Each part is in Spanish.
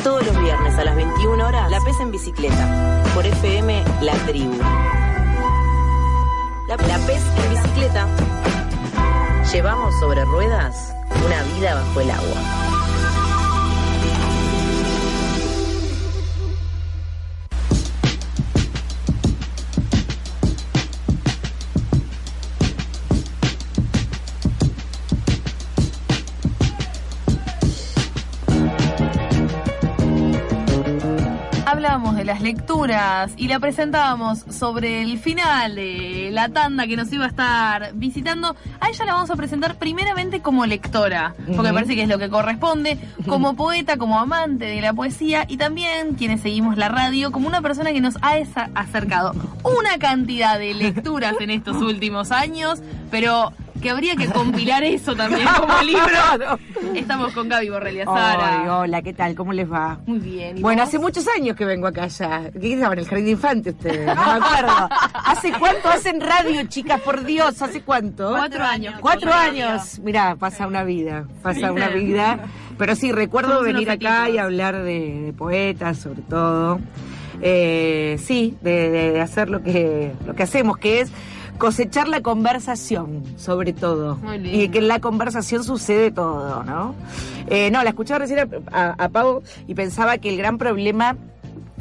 Todos los viernes a las 21 horas, La Pez en Bicicleta. Por FM La Tribu. La Pez en Bicicleta. Llevamos sobre ruedas una vida bajo el agua. Hablábamos de las lecturas y la presentábamos sobre el final de la tanda que nos iba a estar visitando. A ella la vamos a presentar primeramente como lectora, porque me parece que es lo que corresponde, como poeta, como amante de la poesía y también, quienes seguimos la radio, como una persona que nos ha acercado una cantidad de lecturas en estos últimos años, pero que habría que compilar eso también como libro. Estamos con Gaby Borrelli Azara. Hola, ¿qué tal? ¿Cómo les va? Muy bien. Bueno, hace muchos años que vengo acá ya. ¿Qué estaban? ¿En el jardín de infantes ustedes? No me acuerdo. ¿Hace cuánto hacen radio, chicas? Por Dios, ¿hace cuánto? 4 años. 4 años. Mirá, pasa una vida. Una vida. Pero sí, recuerdo venir acá y hablar de poetas, sobre todo. Sí, de hacer lo que hacemos, que es cosechar la conversación, sobre todo. Y que en la conversación sucede todo, ¿no? La escuchaba recién a Pau y pensaba que el gran problema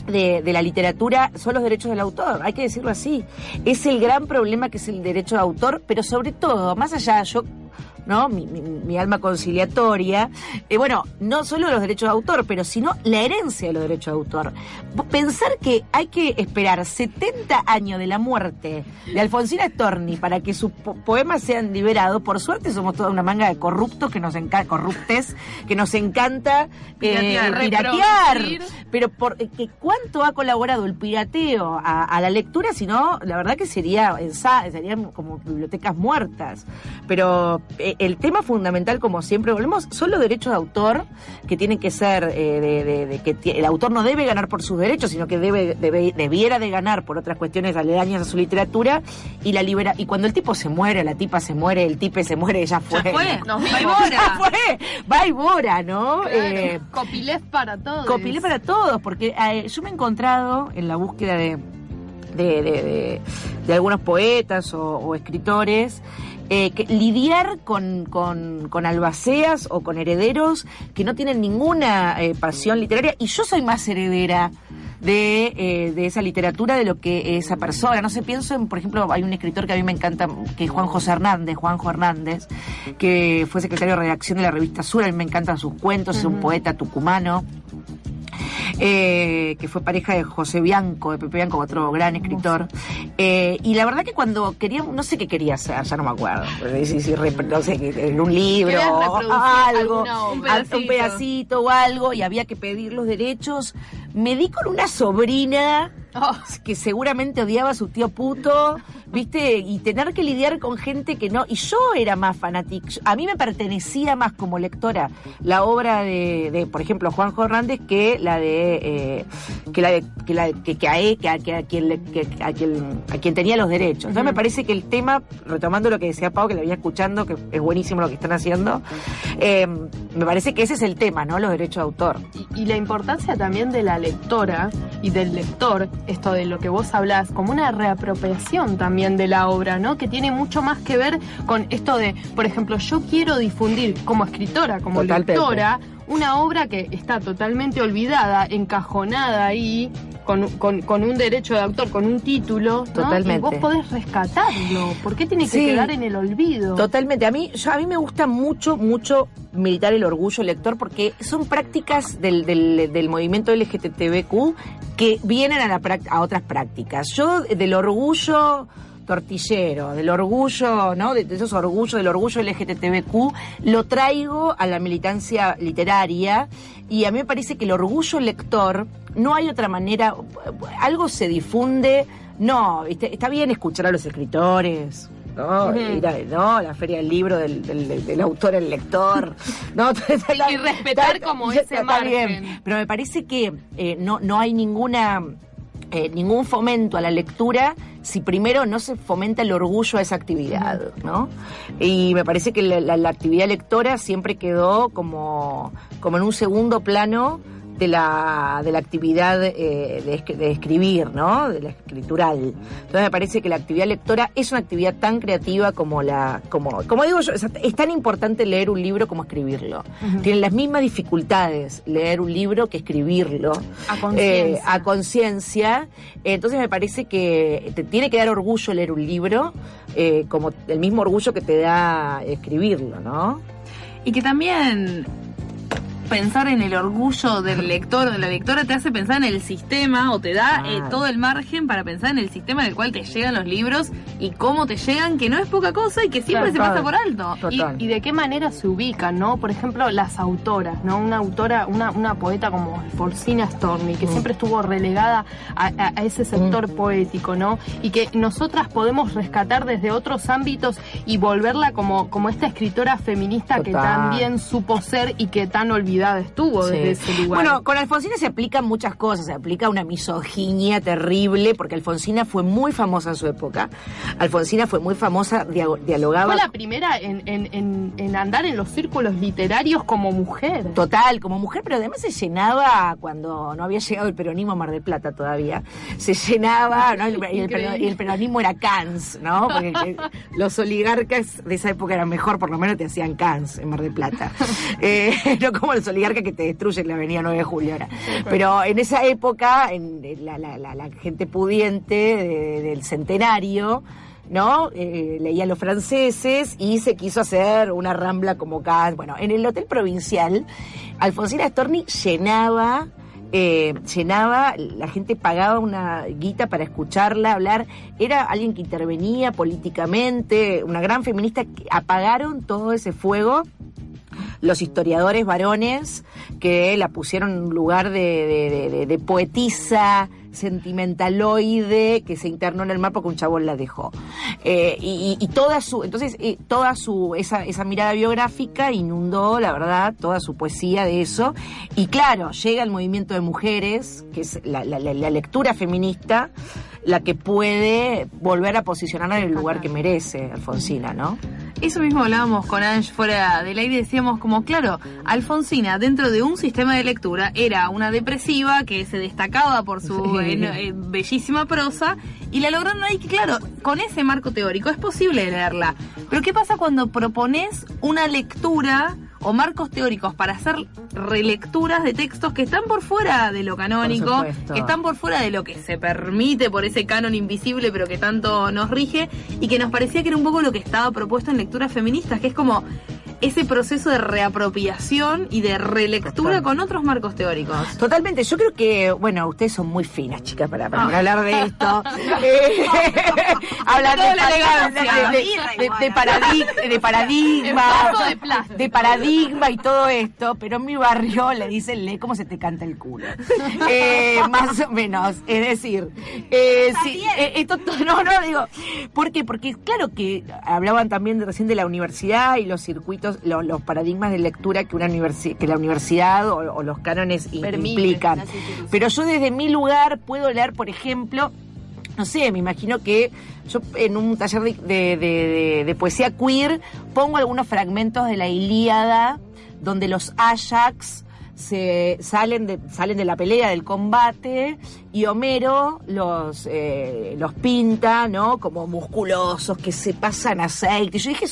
de la literatura son los derechos del autor, hay que decirlo así. Es el gran problema que es el derecho de autor, pero sobre todo, más allá, ¿no? Mi alma conciliatoria, no solo los derechos de autor, pero sino la herencia de los derechos de autor. Pensar que hay que esperar 70 años de la muerte de Alfonsina Storni para que sus poemas sean liberados. Por suerte somos toda una manga de corruptos que nos encanta piratear. Pero ¿cuánto ha colaborado el pirateo a la lectura? Si no, la verdad que serían como bibliotecas muertas. Pero el tema fundamental, como siempre volvemos, son los derechos de autor, que tienen que ser de que el autor no debe ganar por sus derechos, sino que debiera de ganar por otras cuestiones aledañas a su literatura, y cuando el tipo se muere, la tipa se muere, el tipe se muere, ya fue. Va y bora, ¿no? Claro. Copyleft para todos. Copyleft para todos, porque yo me he encontrado en la búsqueda de algunos poetas o escritores, que lidiar con albaceas o con herederos que no tienen ninguna pasión literaria, y yo soy más heredera de esa literatura de lo que esa persona. No sé, pienso en, por ejemplo, hay un escritor que a mí me encanta, que es Juanjo Hernández, que fue secretario de redacción de la revista Sur. A mí me encantan sus cuentos, es un poeta tucumano, que fue pareja de José Bianco, de Pepe Bianco, otro gran escritor. Y la verdad que cuando quería, no sé qué quería hacer, ya no me acuerdo, no sé, en un libro o algo, un pedacito o algo, y había que pedir los derechos. Me di con una sobrina que seguramente odiaba a su tío puto, ¿viste? Y tener que lidiar con gente que no. Y yo era más fanática. A mí me pertenecía más como lectora la obra de por ejemplo, Juanjo Hernández, que a quien tenía los derechos. Entonces me parece que el tema, retomando lo que decía Pau, que le venía escuchando, que es buenísimo lo que están haciendo, me parece que ese es el tema, ¿no? Los derechos de autor. Y la importancia también de la lectora y del lector, esto de lo que vos hablás, como una reapropiación también de la obra, ¿no? Que tiene mucho más que ver con esto de, por ejemplo, yo quiero difundir como escritora, como lectora, una obra que está totalmente olvidada, encajonada ahí, con un derecho de autor, con un título, ¿no? Totalmente. Y vos podés rescatarlo. ¿Por qué tiene que quedar en el olvido? Totalmente. A mí me gusta mucho militar el orgullo lector, porque son prácticas del movimiento LGTBQ que vienen a otras prácticas. Yo del orgullo tortillero, del orgullo, ¿no? De esos orgullos, del orgullo LGTBQ, lo traigo a la militancia literaria, y a mí me parece que el orgullo lector, no hay otra manera, algo se difunde, no, está bien escuchar a los escritores, ¿no? La feria del libro del autor al lector, ¿no? Y respetar como ese margen. Bien, pero me parece que no hay ningún fomento a la lectura si primero no se fomenta el orgullo a esa actividad, ¿no? Y me parece que la actividad lectora siempre quedó como en un segundo plano la actividad de escribir, ¿no? De la escritural. Entonces me parece que la actividad lectora es una actividad tan creativa como digo yo, es tan importante leer un libro como escribirlo. Uh-huh. Tienen las mismas dificultades leer un libro que escribirlo. A conciencia. Entonces me parece que te tiene que dar orgullo leer un libro, como el mismo orgullo que te da escribirlo, ¿no? Y que también pensar en el orgullo del lector o de la lectora te hace pensar en el sistema, o te da todo el margen para pensar en el sistema en el cual te llegan los libros y cómo te llegan, que no es poca cosa y que siempre se pasa por alto. Y de qué manera se ubican, ¿no? Por ejemplo, las autoras, ¿no? Una autora, una poeta como Alfonsina Storni, que siempre estuvo relegada a ese sector poético, ¿no? Y que nosotras podemos rescatar desde otros ámbitos y volverla como esta escritora feminista que también supo ser y que tan olvidada estuvo desde ese lugar. Bueno, con Alfonsina se aplican muchas cosas, se aplica una misoginia terrible, porque Alfonsina fue muy famosa en su época. Alfonsina fue muy famosa, dialogaba... Fue la primera en andar en los círculos literarios como mujer. Total, como mujer, pero además se llenaba, cuando no había llegado el peronismo a Mar del Plata todavía, se llenaba, ¿no? Y el peronismo era Cans, ¿no? Porque los oligarcas de esa época eran mejor, por lo menos te hacían Cans en Mar del Plata. No como los oligarcas que te destruyen la avenida 9 de julio ahora. Pero en esa época, la gente pudiente del centenario, ¿no? Leía a los franceses y se quiso hacer una rambla como Cans. Bueno, en el Hotel Provincial, Alfonsina Storni llenaba, la gente pagaba una guita para escucharla hablar, era alguien que intervenía políticamente, una gran feminista. Apagaron todo ese fuego los historiadores varones que la pusieron en un lugar de poetisa sentimentaloide que se internó en el mar porque un chabón la dejó. Y toda esa mirada biográfica inundó, la verdad, toda su poesía de eso. Y claro, llega el movimiento de mujeres, que es la lectura feminista, la que puede volver a posicionarla en el lugar que merece Alfonsina, ¿no? Eso mismo hablábamos con Ange fuera del aire, decíamos como, claro, Alfonsina dentro de un sistema de lectura era una depresiva que se destacaba por su bellísima prosa, y la lograron ahí, que claro, con ese marco teórico es posible leerla. Pero ¿qué pasa cuando propones una lectura o marcos teóricos para hacer relecturas de textos que están por fuera de lo canónico, que están por fuera de lo que se permite por ese canon invisible pero que tanto nos rige, y que nos parecía que era un poco lo que estaba propuesto en lecturas feministas, que es como ese proceso de reapropiación y de relectura con otros marcos teóricos? Totalmente. Yo creo que, bueno, ustedes son muy finas, chicas, para hablar de esto. Hablar de paradigma y todo esto, pero en mi barrio le dicen, lee cómo se te canta el culo. Más o menos. Es decir, digo, ¿por qué? Porque claro que hablaban también recién de la universidad y los circuitos, los paradigmas de lectura que la universidad o los cánones implican. Pero yo desde mi lugar puedo leer, por ejemplo, no sé, me imagino que yo en un taller de poesía queer pongo algunos fragmentos de la Ilíada donde los Ajax salen de la pelea, del combate, y Homero los pinta, ¿no? Como musculosos, que se pasan aceite. Yo dije,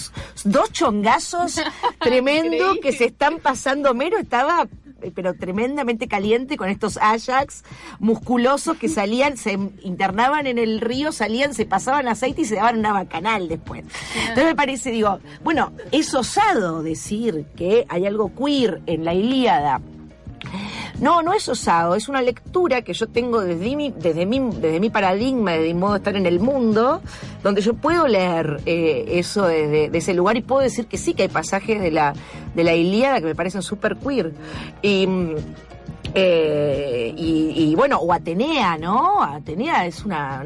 dos chongazos tremendos que se están pasando. Homero estaba pero tremendamente caliente con estos Ajax musculosos que salían, se internaban en el río, salían, se pasaban aceite y se daban una bacanal después. Entonces me parece, digo, bueno, es osado decir que hay algo queer en la Ilíada. No es osado, es una lectura que yo tengo desde mi paradigma, desde mi modo de estar en el mundo, donde yo puedo leer eso de ese lugar, y puedo decir que sí, que hay pasajes de la Ilíada que me parecen súper queer. Y bueno, o Atenea, ¿no? Atenea es la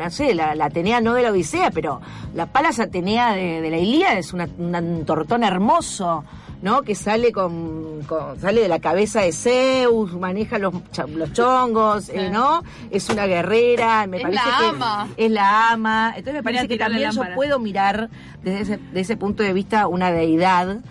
Atenea no de la Odisea, pero la Palas Atenea de la Ilíada es un tortón hermoso, ¿no? Que sale sale de la cabeza de Zeus, maneja los chongos, ¿no? Es una guerrera, me parece que es la ama. Entonces me parece que también yo puedo mirar desde ese punto de vista una deidad.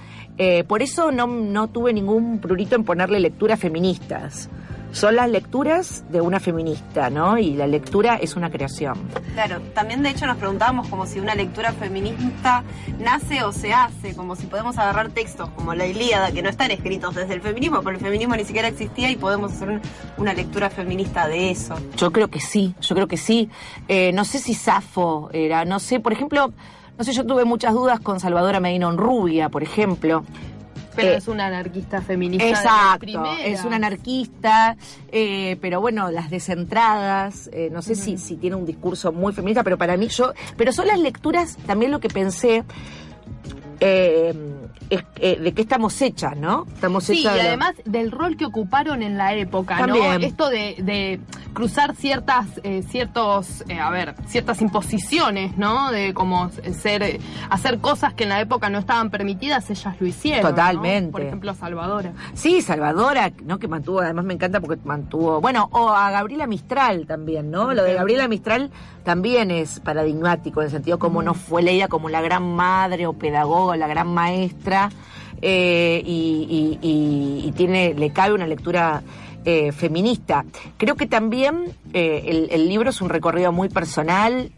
Por eso no tuve ningún prurito en ponerle lecturas feministas, son las lecturas de una feminista, ¿no? Y la lectura es una creación. Claro, también de hecho nos preguntábamos como si una lectura feminista nace o se hace, como si podemos agarrar textos como la Ilíada, que no están escritos desde el feminismo, pero el feminismo ni siquiera existía y podemos hacer una lectura feminista de eso. Yo creo que sí. No sé si Safo era, no sé, por ejemplo, no sé, yo tuve muchas dudas con Salvadora Medina Onrubia, por ejemplo. Pero es una anarquista feminista. Exacto, es una anarquista, pero bueno, las descentradas, no sé si tiene un discurso muy feminista, pero para mí pero son las lecturas, también lo que pensé, de qué estamos hechas, ¿no? Estamos hechas y además del rol que ocuparon en la época, también. ¿no? Esto de cruzar ciertas imposiciones, ¿no? De como hacer cosas que en la época no estaban permitidas, ellas lo hicieron. Totalmente. ¿no? Por ejemplo, Salvadora. Sí, Salvadora, ¿no? Que mantuvo, además me encanta porque mantuvo, bueno, o a Gabriela Mistral también, ¿no? Lo de Gabriela Mistral también es paradigmático, en el sentido como no fue leída como la gran madre o pedagoga, la gran maestra, y le cabe una lectura feminista. Creo que también el libro es un recorrido muy personal,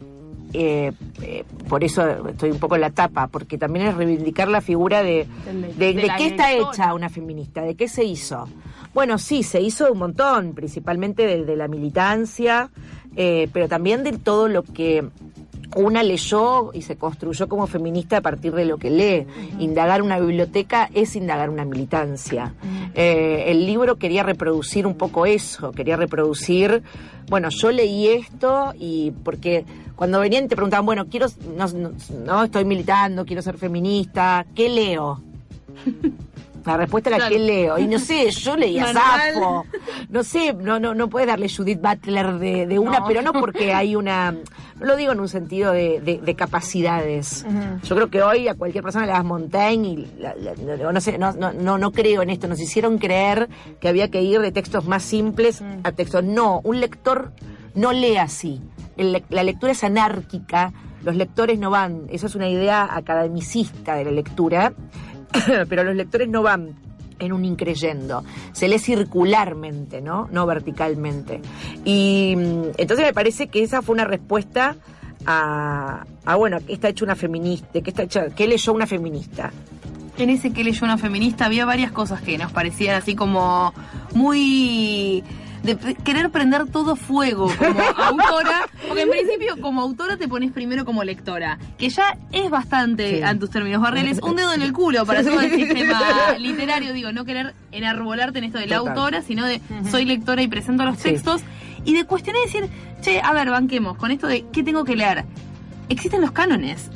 por eso estoy un poco en la tapa, porque también es reivindicar la figura de qué está hecha una feminista, de qué se hizo. Bueno, sí, se hizo un montón, principalmente de la militancia, pero también de todo lo que una leyó y se construyó como feminista a partir de lo que lee. Indagar una biblioteca es indagar una militancia. El libro quería reproducir un poco eso, bueno, yo leí esto, y porque cuando venían te preguntaban, bueno, no estoy militando, quiero ser feminista, ¿qué leo? La respuesta era ¿qué leo? Y no sé, yo leía Safo. No sé, no puedes darle Judith Butler de una, pero no porque hay una... No lo digo en un sentido de capacidades. Yo creo que hoy a cualquier persona le das Montaigne y no sé, no creo en esto. Nos hicieron creer que había que ir de textos más simples a textos. No, un lector no lee así. La lectura es anárquica. Los lectores no van. Esa es una idea academicista de la lectura. Pero los lectores no van en un increyendo, se lee circularmente, no verticalmente. Y entonces me parece que esa fue una respuesta a bueno, ¿qué está hecho una feminista? ¿Qué leyó una feminista? En ese que leyó una feminista había varias cosas que nos parecían así como muy... de querer prender todo fuego como autora, porque en principio como autora te pones primero como lectora, que ya es bastante, en tus términos barreles, un dedo en el culo para todo el sistema literario, digo, no querer enarbolarte en esto de la autora, sino de soy lectora y presento los textos, y de cuestionar y decir, che, a ver, banquemos con esto de qué tengo que leer. Existen los cánones,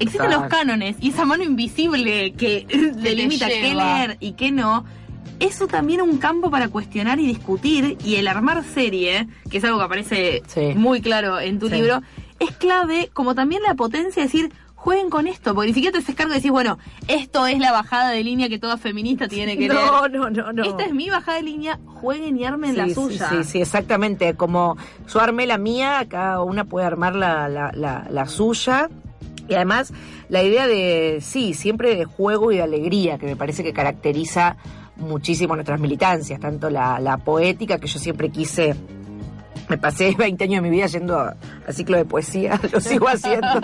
y esa mano invisible que delimita qué leer y qué no. Eso también es un campo para cuestionar y discutir, y el armar serie, que es algo que aparece muy claro en tu libro, es clave, como también la potencia de decir, jueguen con esto, porque ni siquiera te haces cargo de decir, bueno, esto es la bajada de línea que toda feminista tiene que leer. No. Esta es mi bajada de línea, jueguen y armen la suya. Sí, exactamente. Como yo armé la mía, cada una puede armar la suya. Y además, la idea de, siempre de juego y de alegría, que me parece que caracteriza muchísimo nuestras militancias, tanto la poética, que yo siempre quise, me pasé 20 años de mi vida yendo al ciclo de poesía, lo sigo haciendo.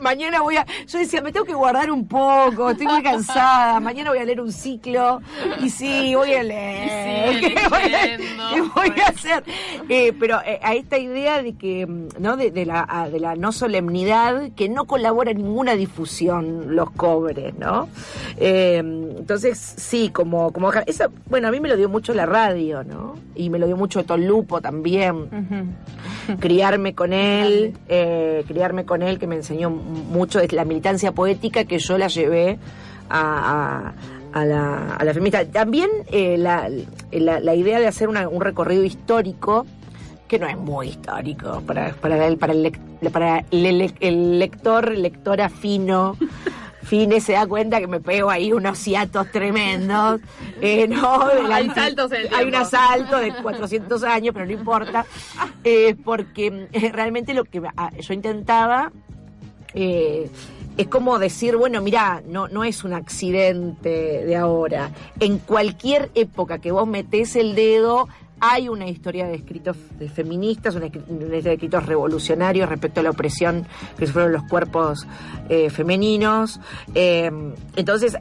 Mañana yo decía, me tengo que guardar un poco, estoy muy cansada, mañana voy a leer un ciclo, y voy a leer. ¿Qué voy a hacer? Pero a esta idea de que, ¿no? De la no solemnidad, que no colabora en ninguna difusión los cobres, ¿no? Entonces, sí, como esa, bueno, a mí me lo dio mucho la radio, ¿no? Y me lo dio mucho Tolupo también. Criarme con él, que me enseñó mucho de la militancia poética, que yo la llevé a la feminista. También la idea de hacer un recorrido histórico, que no es muy histórico para el lectora fino. Fine se da cuenta que me pego ahí unos hiatos tremendos. Hay saltos en el tiempo. Hay un asalto de 400 años, pero no importa. Porque realmente lo que yo intentaba es como decir, bueno, mirá, no es un accidente de ahora. En cualquier época que vos metés el dedo, hay una historia de escritos de feministas, una historia de escritos revolucionarios respecto a la opresión que fueron los cuerpos femeninos. Entonces,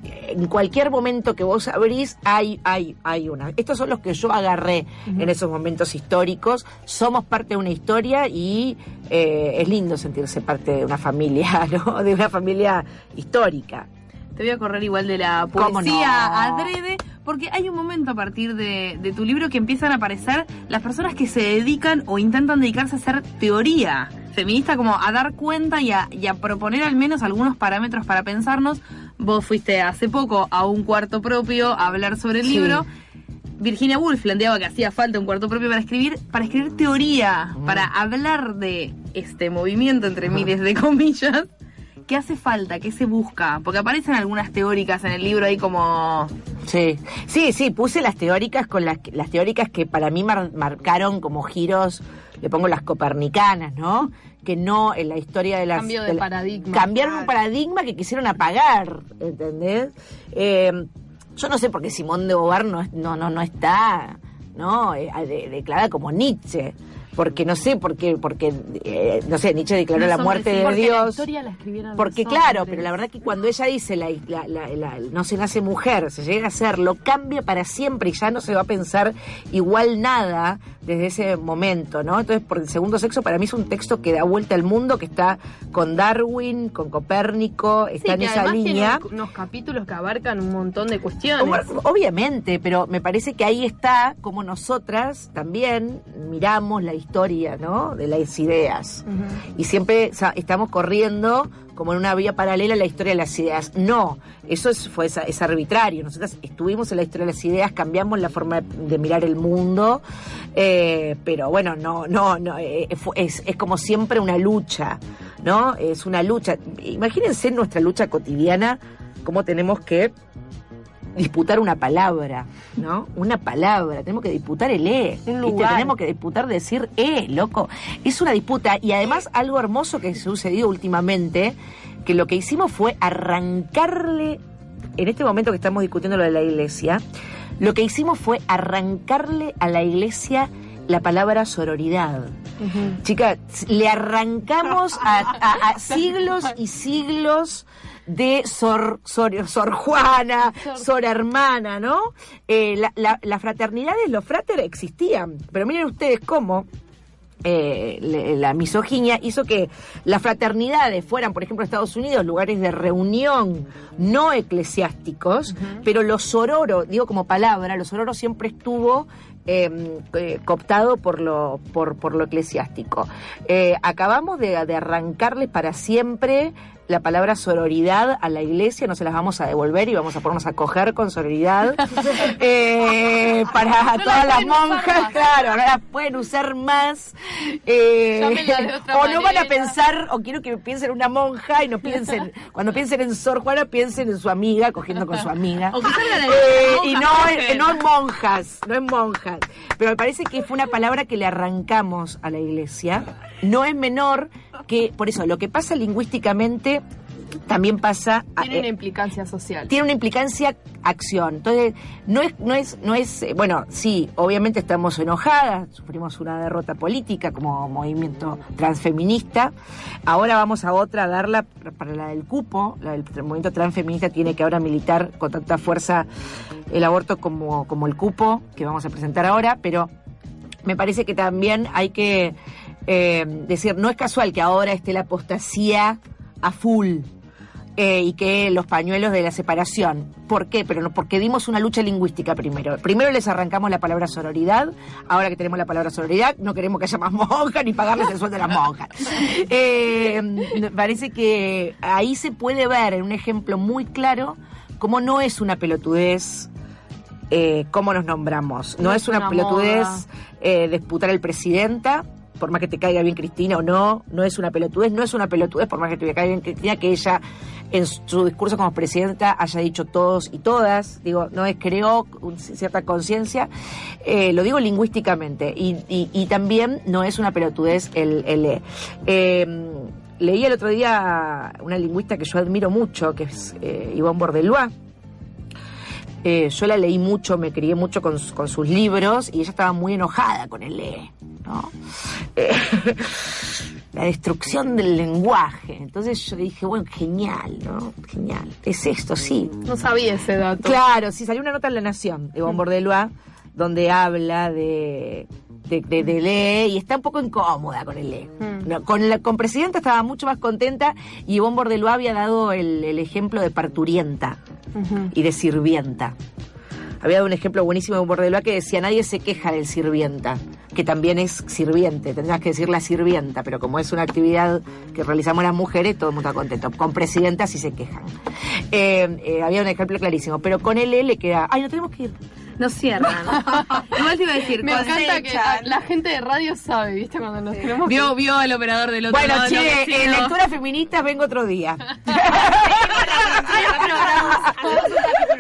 en cualquier momento que vos abrís, hay una. Estos son los que yo agarré en esos momentos históricos. Somos parte de una historia y es lindo sentirse parte de una familia, ¿no? De una familia histórica. Te voy a correr igual de la poesía adrede, porque hay un momento a partir de tu libro que empiezan a aparecer las personas que se dedican o intentan dedicarse a hacer teoría feminista, como a dar cuenta y a proponer al menos algunos parámetros para pensarnos. Vos fuiste hace poco a un cuarto propio a hablar sobre el libro. Virginia Woolf planteaba que hacía falta un cuarto propio para escribir teoría, para hablar de este movimiento, entre miles de comillas. ¿Qué hace falta? ¿Qué se busca? Porque aparecen algunas teóricas en el libro ahí como... Sí, puse las teóricas con las teóricas que para mí marcaron como giros, le pongo las copernicanas, ¿no? Que no en la historia de las... Cambio de paradigma. Cambiaron un paradigma que quisieron apagar, ¿entendés? Yo no sé por qué Simone de Beauvoir no está, ¿no? Declarada como Nietzsche. Porque no sé, porque no sé, Nietzsche declaró la muerte de Dios. La historia la escribieron porque claro, pero la verdad que cuando ella dice no se nace mujer, se llega a serlo, cambia para siempre y ya no se va a pensar igual nada desde ese momento, ¿no? Entonces, por el segundo sexo para mí es un texto que da vuelta al mundo, que está con Darwin, con Copérnico, está en esa línea. Tiene unos capítulos que abarcan un montón de cuestiones. Obviamente, pero me parece que ahí está como nosotras también miramos la historia, ¿no? De las ideas. Y siempre estamos corriendo como en una vía paralela a la historia de las ideas. No, eso es arbitrario. Nosotros estuvimos en la historia de las ideas, cambiamos la forma de mirar el mundo, pero bueno, es como siempre una lucha, ¿no? Es una lucha. Imagínense nuestra lucha cotidiana, cómo tenemos que disputar una palabra, ¿no? Una palabra, tenemos que disputar el tenemos que disputar decir loco. Es una disputa y además algo hermoso que sucedió últimamente, que lo que hicimos fue arrancarle, en este momento que estamos discutiendo lo de la iglesia, lo que hicimos fue arrancarle a la iglesia la palabra sororidad. Chica, le arrancamos a siglos y siglos de Sor Juana, Sor Hermana, ¿no? Las fraternidades, los frater existían, pero miren ustedes cómo la misoginia hizo que las fraternidades fueran, por ejemplo, en Estados Unidos, lugares de reunión no eclesiásticos, pero los sororo, digo como palabra, los sororo siempre estuvo cooptado por lo eclesiástico. Acabamos de arrancarles para siempre la palabra sororidad a la iglesia, no se las vamos a devolver y vamos a ponernos a coger con sororidad para todas las monjas, claro, no las pueden usar más, o no van a pensar, o quiero que piensen en una monja y no piensen, cuando piensen en Sor Juana, piensen en su amiga, cogiendo con su amiga, y no en monjas, pero me parece que fue una palabra que le arrancamos a la iglesia. No es menor que, por eso, lo que pasa lingüísticamente también pasa... Tiene una implicancia social. Tiene una implicancia acción. Entonces, no es bueno, sí, obviamente estamos enojadas, sufrimos una derrota política como movimiento transfeminista. Ahora vamos a otra, a darla para la del cupo. La del movimiento transfeminista tiene que ahora militar con tanta fuerza el aborto como el cupo, que vamos a presentar ahora, pero me parece que también hay que decir, no es casual que ahora esté la apostasía a full y que los pañuelos de la separación. ¿Por qué? Pero no, porque dimos una lucha lingüística primero. Primero les arrancamos la palabra sororidad. Ahora que tenemos la palabra sororidad, no queremos que haya más monjas ni pagarles el sueldo a las monjas. Me parece que ahí se puede ver en un ejemplo muy claro cómo no es una pelotudez cómo nos nombramos. No es una pelotudez disputar el presidenta, por más que te caiga bien Cristina o no es una pelotudez, por más que te caiga bien Cristina, que ella en su discurso como presidenta haya dicho todos y todas, digo, creó cierta conciencia, lo digo lingüísticamente, y también no es una pelotudez el leí el otro día una lingüista que yo admiro mucho, que es Yvonne Bordelois. Yo la leí mucho, me crié mucho con sus libros y ella estaba muy enojada con el ¿no? La destrucción del lenguaje. Entonces yo dije, bueno, genial, ¿no? Genial. Es esto, sí. No sabía ese dato. Claro, sí, salió una nota en La Nación de Yvonne Bordelois donde habla de Le y está un poco incómoda con el Le. No, con Presidenta estaba mucho más contenta y Yvonne Bordelois había dado el ejemplo de parturienta y de sirvienta. Había dado un ejemplo buenísimo de Bordelois que decía, nadie se queja del sirvienta, que también es sirviente, tendrás que decir la sirvienta, pero como es una actividad que realizamos las mujeres, todo el mundo está contento. Con Presidenta sí se quejan. Había un ejemplo clarísimo, pero con el le queda, ay, no tenemos que ir. Nos cierran. Igual te iba a decir, me encanta que la gente de radio sabe, ¿viste? Cuando nos tenemos vio al operador del otro lado. Bueno, che, en lecturas feministas vengo otro día.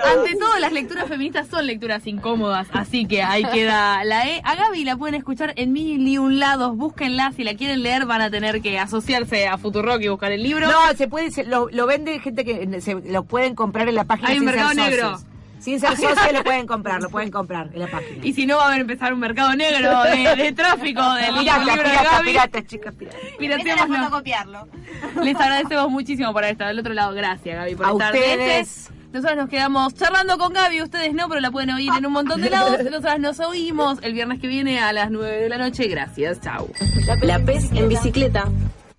Ante todo, las lecturas feministas son lecturas incómodas, así que ahí queda la A Gaby la pueden escuchar en Mil y un Lados, búsquenla, si la quieren leer van a tener que asociarse a Futurock y buscar el libro. No, se puede, lo vende gente que lo pueden comprar en la página. Hay un mercado negro. Sin ser socios lo pueden comprar en la página. Y si no, va a haber empezar un mercado negro de tráfico del libro de Gaby. Piratas, chicas, Empecemos a copiarlo. Les agradecemos muchísimo por estar del otro lado. Gracias, Gaby, por estar. Ustedes. Nosotros nos quedamos charlando con Gaby, ustedes no, pero la pueden oír en un montón de lados. Nosotras nos oímos el viernes que viene a las 9 de la noche. Gracias, chau. La PES en bicicleta.